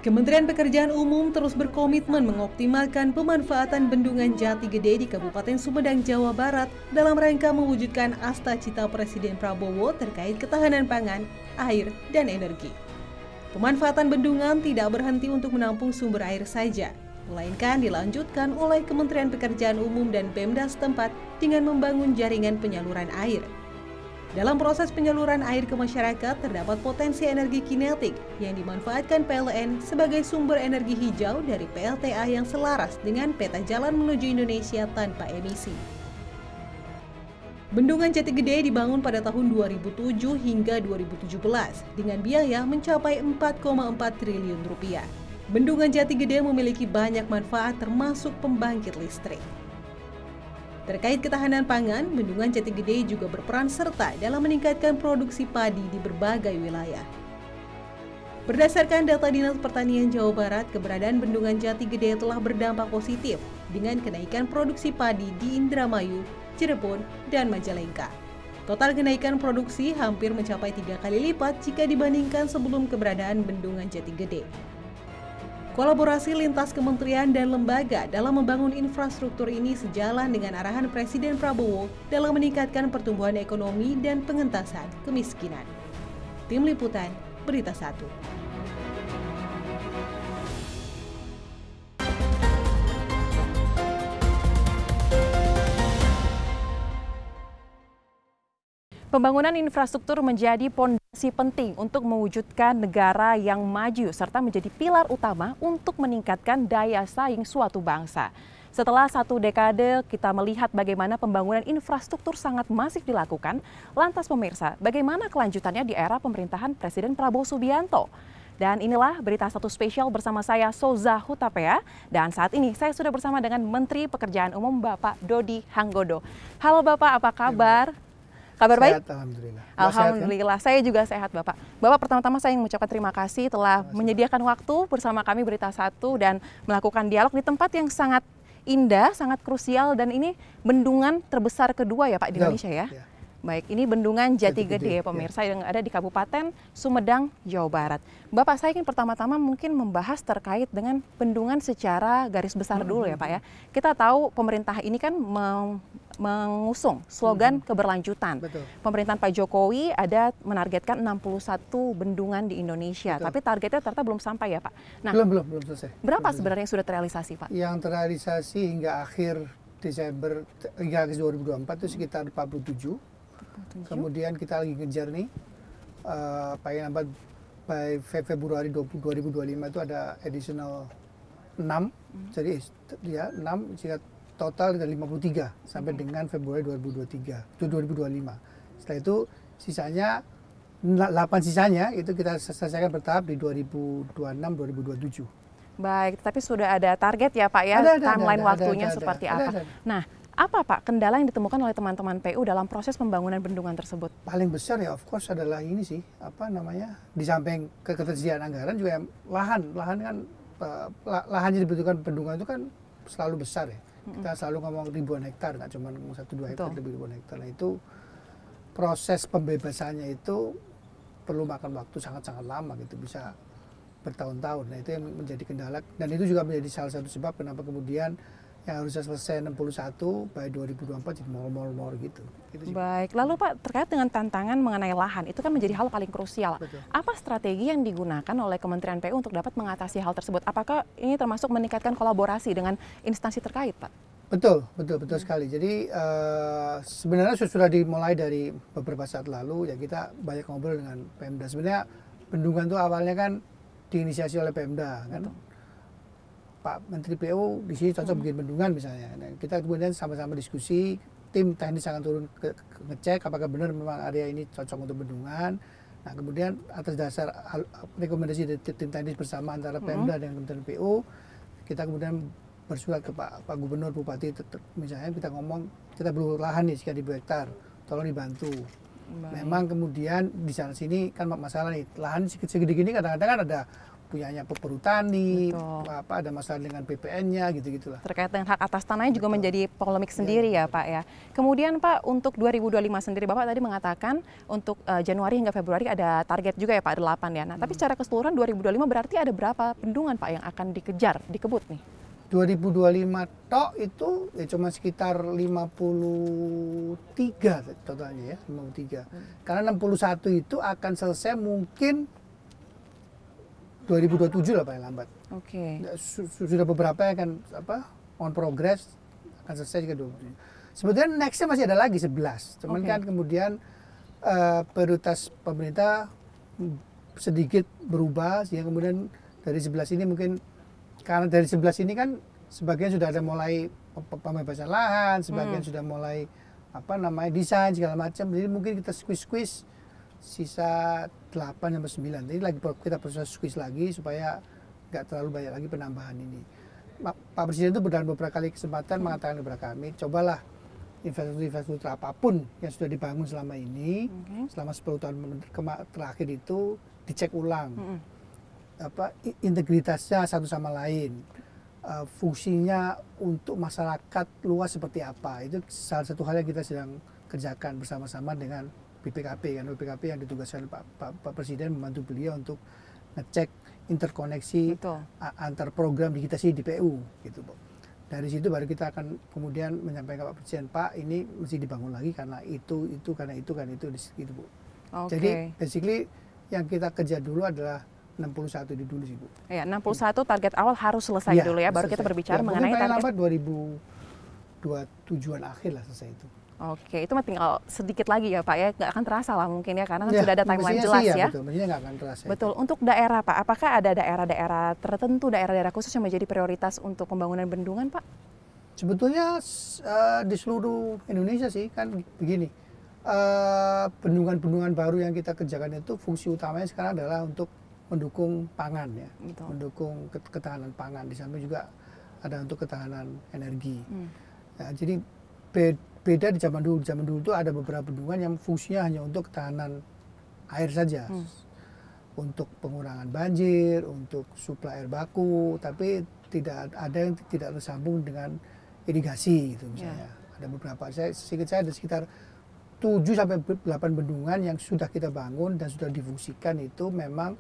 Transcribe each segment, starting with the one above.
Kementerian Pekerjaan Umum terus berkomitmen mengoptimalkan pemanfaatan bendungan Jati Gede di Kabupaten Sumedang, Jawa Barat dalam rangka mewujudkan asta-cita Presiden Prabowo terkait ketahanan pangan, air, dan energi. Pemanfaatan bendungan tidak berhenti untuk menampung sumber air saja, melainkan dilanjutkan oleh Kementerian Pekerjaan Umum dan Pemda setempat dengan membangun jaringan penyaluran air. Dalam proses penyaluran air ke masyarakat, terdapat potensi energi kinetik yang dimanfaatkan PLN sebagai sumber energi hijau dari PLTA yang selaras dengan peta jalan menuju Indonesia tanpa emisi. Bendungan Jati Gede dibangun pada tahun 2007 hingga 2017 dengan biaya mencapai 4,4 triliun rupiah. Bendungan Jati Gede memiliki banyak manfaat termasuk pembangkit listrik. Terkait ketahanan pangan, Bendungan Jati Gede juga berperan serta dalam meningkatkan produksi padi di berbagai wilayah. Berdasarkan data Dinas Pertanian Jawa Barat, keberadaan Bendungan Jati Gede telah berdampak positif dengan kenaikan produksi padi di Indramayu, Cirebon, dan Majalengka. Total kenaikan produksi hampir mencapai 3 kali lipat jika dibandingkan sebelum keberadaan Bendungan Jati Gede. Kolaborasi lintas kementerian dan lembaga dalam membangun infrastruktur ini sejalan dengan arahan Presiden Prabowo dalam meningkatkan pertumbuhan ekonomi dan pengentasan kemiskinan. Tim Liputan, Berita 1. Pembangunan infrastruktur menjadi pondasi penting untuk mewujudkan negara yang maju serta menjadi pilar utama untuk meningkatkan daya saing suatu bangsa. Setelah 1 dekade kita melihat bagaimana pembangunan infrastruktur sangat masif dilakukan, lantas pemirsa, bagaimana kelanjutannya di era pemerintahan Presiden Prabowo Subianto? Dan inilah Berita 1 spesial bersama saya Souza Hutapea, dan saat ini saya sudah bersama dengan Menteri Pekerjaan Umum Bapak Dodi Hanggodo. Halo Bapak, apa kabar? Kabar baik? Sehat, alhamdulillah. Alhamdulillah, saya juga sehat Bapak. Bapak, pertama-tama saya ingin mengucapkan terima kasih telah menyediakan waktu bersama kami Berita 1 dan melakukan dialog di tempat yang sangat indah, sangat krusial, dan ini bendungan terbesar kedua ya Pak di Indonesia ya? Ya. Baik, ini Bendungan Jati Gede, pemirsa, yang ada di Kabupaten Sumedang, Jawa Barat. Bapak, saya ingin pertama-tama mungkin membahas terkait dengan bendungan secara garis besar dulu ya Pak ya. Kita tahu pemerintah ini kan mengusung slogan keberlanjutan. Betul. Pemerintahan Pak Jokowi ada menargetkan 61 bendungan di Indonesia, betul, tapi targetnya ternyata belum sampai ya Pak. Nah, belum selesai. Berapa sebenarnya yang sudah terrealisasi Pak? Yang terrealisasi hingga akhir Desember, hingga akhir 2024 itu sekitar 47. Kemudian kita lagi ngejar nih, paling lambat by Februari 2025 itu ada additional 6, jadi ya 6 sehingga total dari 53 sampai dengan Februari 2025. Setelah itu sisanya 8 sisanya itu kita selesaikan bertahap di 2026-2027. Baik, tapi sudah ada target ya Pak ya, timeline waktunya seperti apa? Nah, apa Pak kendala yang ditemukan oleh teman-teman PU dalam proses pembangunan bendungan tersebut? Paling besar ya of course adalah ini sih, di samping ketersediaan anggaran juga lahan kan, lahan yang dibutuhkan bendungan itu kan selalu besar ya. Kita selalu ngomong ribuan hektar, nggak cuma 1-2 hektar, lebih ribuan hektar. Nah itu proses pembebasannya itu perlu makan waktu sangat-sangat lama gitu, bisa bertahun-tahun. Nah itu yang menjadi kendala, dan itu juga menjadi salah satu sebab kenapa kemudian yang harusnya selesai 61 by 2024 jadi mall gitu. Baik, lalu Pak terkait dengan tantangan mengenai lahan, itu kan menjadi hal paling krusial. Betul. Apa strategi yang digunakan oleh Kementerian PU untuk dapat mengatasi hal tersebut? Apakah ini termasuk meningkatkan kolaborasi dengan instansi terkait Pak? Betul sekali. Jadi sebenarnya sudah dimulai dari beberapa saat lalu, ya kita banyak ngobrol dengan Pemda. Sebenarnya bendungan itu awalnya kan diinisiasi oleh Pemda kan. Betul. Pak Menteri PU di sini cocok bikin bendungan misalnya. Nah, kita kemudian sama-sama diskusi, tim teknis akan turun ngecek apakah benar memang area ini cocok untuk bendungan. Nah kemudian atas dasar rekomendasi dari tim teknis bersama antara Pemda dan Kementerian PU, kita kemudian bersurat ke Pak Gubernur, Bupati, misalnya kita ngomong kita perlu lahan nih sekian ribu hektar, tolong dibantu. Baik. Memang kemudian di sana sini kan masalah nih, lahan segede gini kadang-kadang kan ada punyanya perhutani, Betul. ada masalah dengan PPN-nya, gitu-gitulah. Terkait dengan hak atas tanahnya juga menjadi polemik sendiri ya Pak ya. Kemudian Pak, untuk 2025 sendiri Bapak tadi mengatakan untuk Januari hingga Februari ada target juga ya Pak, ada 8 ya. Nah, tapi secara keseluruhan 2025 berarti ada berapa bendungan Pak yang akan dikejar, dikebut nih? 2025 tok itu ya cuma sekitar 53 totalnya ya, 53. Karena 61 itu akan selesai mungkin 2027 lah paling lambat. Oke. Sudah beberapa yang kan on progress akan selesai ke 27. Sebetulnya nextnya masih ada lagi 11. Cuman kan kemudian prioritas pemerintah sedikit berubah sehingga kemudian dari 11 ini mungkin karena dari 11 ini kan sebagian sudah ada mulai pembebasan lahan, sebagian sudah mulai desain segala macam. Jadi mungkin kita squeeze sisa 8 sampai 9. Jadi lagi kita proses squeeze lagi supaya nggak terlalu banyak lagi penambahan ini. Pak Presiden itu dalam beberapa kali kesempatan mengatakan kepada kami, cobalah infrastruktur apapun yang sudah dibangun selama ini, selama 10 tahun terakhir itu dicek ulang. Integritasnya satu sama lain, fungsinya untuk masyarakat luas seperti apa. Itu salah satu hal yang kita sedang kerjakan bersama-sama dengan BPKP. Kan BPKP yang ditugaskan Pak Presiden membantu beliau untuk ngecek interkoneksi antar program digitasi di PU gitu, Bu. Dari situ baru kita akan kemudian menyampaikan ke Pak Presiden, Pak ini mesti dibangun lagi karena itu gitu, Bu. Jadi basically yang kita kerja dulu adalah 61 itu dulu sih, Bu. Ya, 61 target awal harus selesai dulu ya, baru kita berbicara mengenai target. Mungkin lambat 2027-an akhir lah selesai itu. Oke, itu tinggal sedikit lagi ya Pak ya, nggak akan terasa lah mungkin ya, karena kan sudah ada timeline jelas ya. Betul, mestinya nggak akan terasa. Betul, untuk daerah Pak, apakah ada daerah-daerah tertentu, daerah-daerah khusus yang menjadi prioritas untuk pembangunan bendungan Pak? Sebetulnya di seluruh Indonesia sih, kan begini, bendungan-bendungan baru yang kita kerjakan itu fungsi utamanya sekarang adalah untuk mendukung pangan ya, mendukung ketahanan pangan, di samping juga ada untuk ketahanan energi. Ya, jadi beda di zaman dulu. Zaman dulu itu ada beberapa bendungan yang fungsinya hanya untuk ketahanan air saja, untuk pengurangan banjir, untuk suplai air baku, tapi tidak ada yang tidak tersambung dengan irigasi gitu misalnya. Ada beberapa, saya ada sekitar 7 sampai 8 bendungan yang sudah kita bangun dan sudah difungsikan itu memang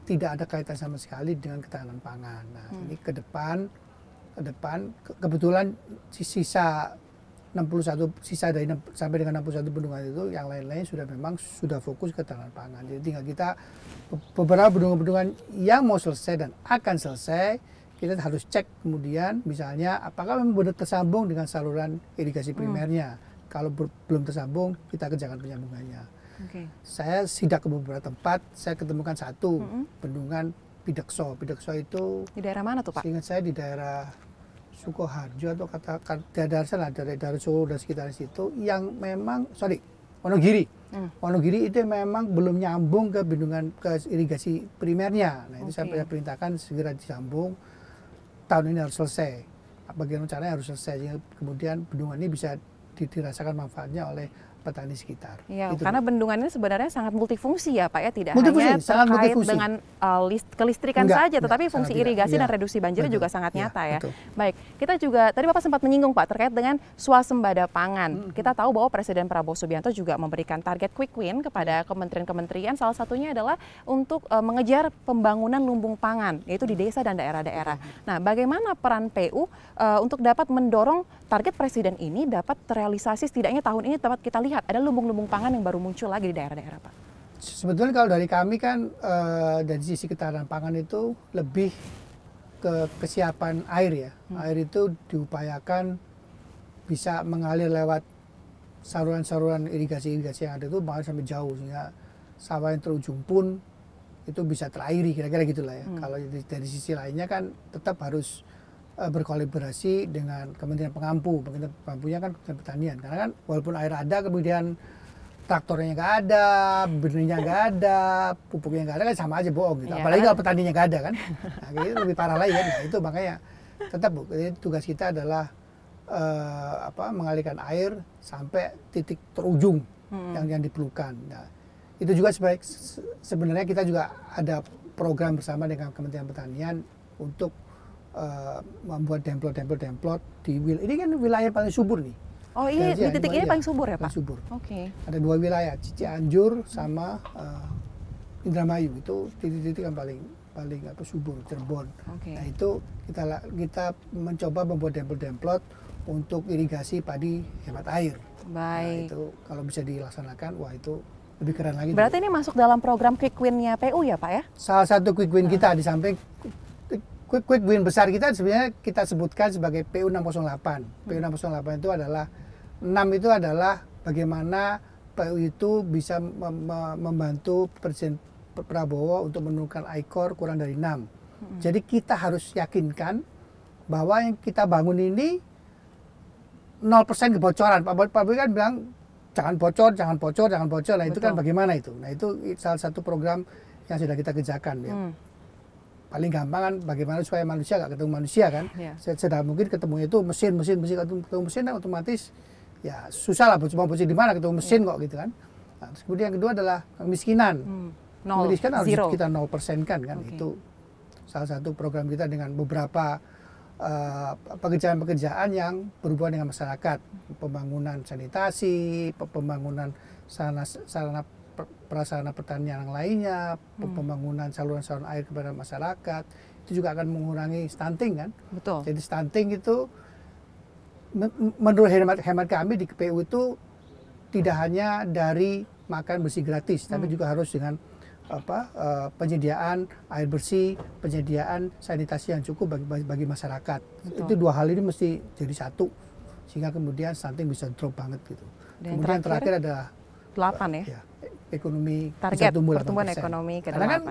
tidak ada kaitan sama sekali dengan ketahanan pangan. Nah, ini ke depan kebetulan sisa dari sampai dengan 61 bendungan itu yang lain-lain sudah fokus ke ketahanan pangan. Jadi tinggal kita beberapa bendungan-bendungan yang mau selesai dan akan selesai, kita harus cek kemudian misalnya apakah memang benar tersambung dengan saluran irigasi primernya. Kalau belum tersambung, kita kerjakan penyambungannya. Saya sidak ke beberapa tempat, saya ketemukan satu bendungan Pidekso. Pidekso itu di daerah mana tuh Pak? Seingat saya di daerah Sukoharjo atau daerah sana, daerah Solo dan sekitar situ yang memang Wonogiri. Wonogiri itu memang belum nyambung ke bendungan ke irigasi primernya. Nah, itu saya perintahkan segera disambung. Tahun ini harus selesai. Bagaimana caranya harus selesai sehingga kemudian bendungan ini bisa dirasakan manfaatnya oleh petani sekitar. Iya, karena bendungan ini sebenarnya sangat multifungsi ya Pak ya, tidak hanya multifungsi, terkait dengan kelistrikan saja, tetapi fungsi irigasi dan Iya. reduksi banjir juga sangat nyata ya. Betul. Baik, kita juga tadi Bapak sempat menyinggung Pak terkait dengan swasembada pangan. Kita tahu bahwa Presiden Prabowo Subianto juga memberikan target quick win kepada kementerian-kementerian, salah satunya adalah untuk mengejar pembangunan lumbung pangan, yaitu di desa dan daerah-daerah. Nah, bagaimana peran PU untuk dapat mendorong target Presiden ini dapat terrealisasi setidaknya tahun ini dapat kita lihat ada lumbung-lumbung pangan yang baru muncul lagi di daerah-daerah Pak? Sebetulnya kalau dari kami kan dari sisi ketahanan pangan itu lebih ke kesiapan air ya. Air itu diupayakan bisa mengalir lewat saluran-saluran irigasi yang ada itu bahkan sampai jauh sehingga sawah yang terujung pun itu bisa terairi kira-kira gitulah ya. Kalau dari sisi lainnya kan tetap harus berkolaborasi dengan Kementerian Pengampu. Kementerian Pengampunya kan Kementerian Pertanian. Karena kan walaupun air ada, kemudian traktornya nggak ada, benihnya nggak ada, pupuknya nggak ada, kan sama aja bohong gitu. Apalagi kalau petaninya nggak ada kan. Nah, itu lebih parah lagi kan. Nah, itu makanya tetap Bu, tugas kita adalah mengalirkan air sampai titik terujung yang diperlukan. Nah, itu juga sebenarnya kita juga ada program bersama dengan Kementerian Pertanian untuk membuat demplot di ini kan wilayah paling subur nih. Oh iya, di titik ini paling subur ya Pak? Paling subur. Oke. Ada 2 wilayah, Cianjur sama Indramayu, itu titik-titik yang paling subur, Cirebon. Nah itu kita mencoba membuat demplot untuk irigasi padi hemat air. Baik. Nah, itu kalau bisa dilaksanakan, wah itu lebih keren lagi. Berarti ini masuk dalam program quick win-nya PU ya Pak ya? Salah satu quick win kita di samping quick win besar kita sebenarnya kita sebutkan sebagai PU 608. PU 608 itu adalah 6 itu adalah bagaimana PU itu bisa membantu Presiden Prabowo untuk menurunkan ICOR kurang dari 6. Jadi kita harus yakinkan bahwa yang kita bangun ini 0% kebocoran. Pak Boy kan bilang jangan bocor. Nah itu kan bagaimana itu? Nah itu salah satu program yang sudah kita kerjakan. Ya. Paling gampang kan bagaimana supaya manusia gak ketemu manusia kan. Sedang mungkin ketemu itu mesin ketemu mesin kan otomatis ya susah lah mau bocor di mana ketemu mesin kok gitu kan. Nah, terus kemudian yang kedua adalah kemiskinan. Kemiskinan harus kita 0% kan. Itu salah satu program kita dengan beberapa pekerjaan-pekerjaan yang berhubungan dengan masyarakat, pembangunan sanitasi, pembangunan sarana prasarana pertanian yang lainnya, pembangunan saluran-saluran air kepada masyarakat, itu juga akan mengurangi stunting kan. Betul. Jadi stunting itu menurut hemat kami di KPU itu tidak hanya dari makan bersih gratis, tapi juga harus dengan penyediaan air bersih, penyediaan sanitasi yang cukup bagi masyarakat. Betul. Itu 2 hal ini mesti jadi satu sehingga kemudian stunting bisa drop banget gitu. Dan kemudian terakhir ada 8 ya. Ekonomi target bisa tumbuh pertumbuhan 8%. Ekonomi ke 8. Karena kan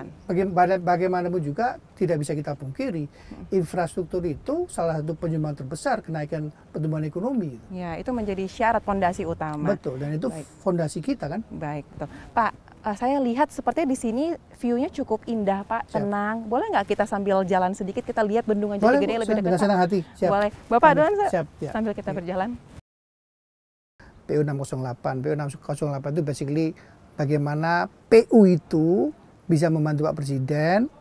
bagaimanapun juga tidak bisa kita pungkiri infrastruktur itu salah satu penyumbang terbesar kenaikan pertumbuhan ekonomi. Ya, itu menjadi syarat fondasi utama. Betul, dan itu fondasi kita kan. Baik, betul. Pak, saya lihat sepertinya di sini view-nya cukup indah Pak, tenang. Boleh nggak kita sambil jalan sedikit kita lihat bendungan Jati Gede lebih dekat? Dengan senang hati. Siap. Boleh. Bapak duluan sambil kita ya. berjalan. PU 608. PU 608 itu basically bagaimana PU itu bisa membantu Pak Presiden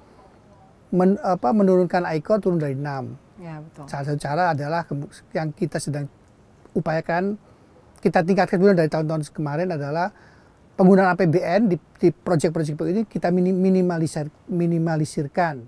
menurunkan ICOR turun dari 6. Ya, betul. Salah satu cara adalah yang kita sedang upayakan, kita tingkatkan dulu dari tahun-tahun kemarin adalah penggunaan APBN di proyek-proyek PU ini kita minimalisirkan.